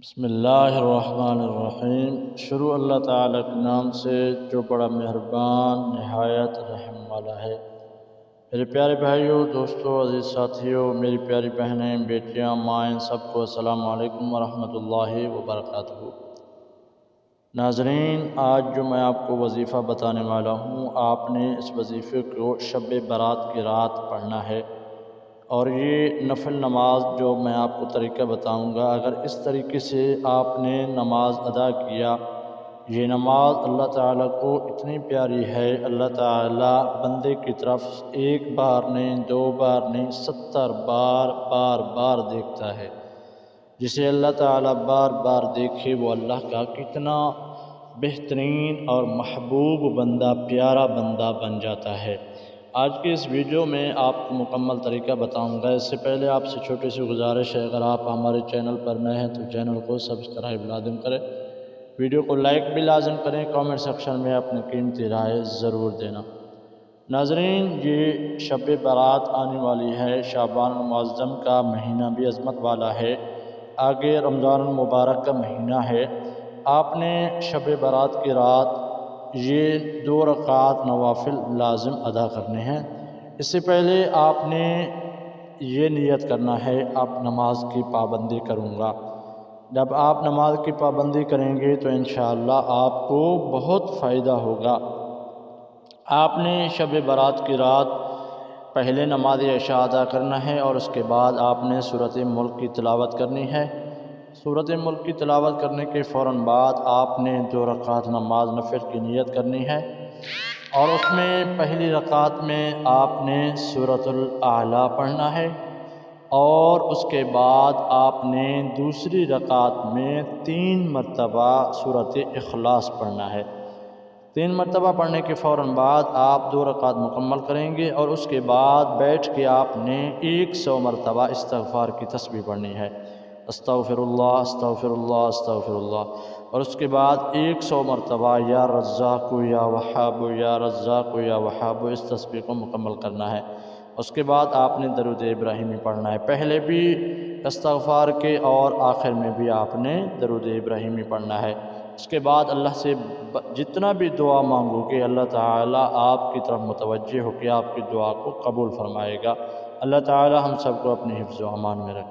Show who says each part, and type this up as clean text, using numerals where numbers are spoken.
Speaker 1: بسم اللہ الرحمن الرحیم۔ شروع اللہ تعالیٰ کے نام سے جو بڑا مہربان نہایت رحم والا ہے۔ میرے پیارے بھائیوں، دوستوں، عزیز ساتھیوں، میری پیاری بہنیں، بیٹیاں، مائیں، سب کو السلام علیکم ورحمۃ اللہ وبرکاتہ۔ ناظرین، آج جو میں آپ کو وظیفہ بتانے والا ہوں، آپ نے اس وظیفے کو شب برات کی رات پڑھنا ہے، اور یہ نفل نماز جو میں آپ کو طریقہ بتاؤں گا، اگر اس طریقے سے آپ نے نماز ادا کیا، یہ نماز اللہ تعالیٰ کو اتنی پیاری ہے۔ اللہ تعالیٰ بندے کی طرف ایک بار نہیں، دو بار نہیں، 70 بار بار بار دیکھتا ہے۔ جسے اللہ تعالیٰ بار بار دیکھے، وہ اللہ کا کتنا بہترین اور محبوب بندہ، پیارا بندہ بن جاتا ہے۔ آج کی اس ویڈیو میں آپ کو مکمل طریقہ بتاؤں گا۔ اس سے پہلے آپ سے چھوٹی سی گزارش ہے، اگر آپ ہمارے چینل پر نئے ہیں تو چینل کو سبسکرائب لازم کریں، ویڈیو کو لائک بھی لازم کریں، کامنٹ سیکشن میں اپنی قیمتی رائے ضرور دینا۔ ناظرین، یہ شب برات آنے والی ہے، شعبان المعظم کا مہینہ بھی عظمت والا ہے، آگے رمضان المبارک کا مہینہ ہے۔ آپ نے شب برات کی رات یہ 2 رکعات نوافل لازم ادا کرنے ہیں۔ اس سے پہلے آپ نے یہ نیت کرنا ہے، آپ نماز کی پابندی کروں گا۔ جب آپ نماز کی پابندی کریں گے تو انشاءاللہ آپ کو بہت فائدہ ہوگا۔ آپ نے شب برات کی رات پہلے نماز عشاء ادا کرنا ہے، اور اس کے بعد آپ نے سورۃ ملک کی تلاوت کرنی ہے۔ سورۃ ملک کی تلاوت کرنے کے فوراً بعد آپ نے 2 رکعات نماز نفل کی نیت کرنی ہے، اور اس میں پہلی رکعت میں آپ نے سورۃ الاعلیٰ پڑھنا ہے، اور اس کے بعد آپ نے دوسری رکعت میں 3 مرتبہ سورۃ اخلاص پڑھنا ہے۔ 3 مرتبہ پڑھنے کے فوراً بعد آپ 2 رکعت مکمل کریں گے، اور اس کے بعد بیٹھ کے آپ نے 100 مرتبہ استغفار کی تسبیح پڑھنی ہے، استغفر اللہ استغفر اللہ استغفر اللہ، اور اس کے بعد 100 مرتبہ یا رزاق یا وہاب یا رزاق یا وہاب، اس تسبیح کو مکمل کرنا ہے۔ اس کے بعد آپ نے درود ابراہیمی پڑھنا ہے، پہلے بھی استغفار کے اور آخر میں بھی آپ نے درود ابراہیمی پڑھنا ہے۔ اس کے بعد اللہ سے جتنا بھی دعا مانگو گے، اللہ تعالیٰ آپ کی طرف متوجہ ہو کے آپ کی دعا کو قبول فرمائے گا۔ اللہ تعالیٰ ہم سب کو اپنے حفظ و امان میں رکھے۔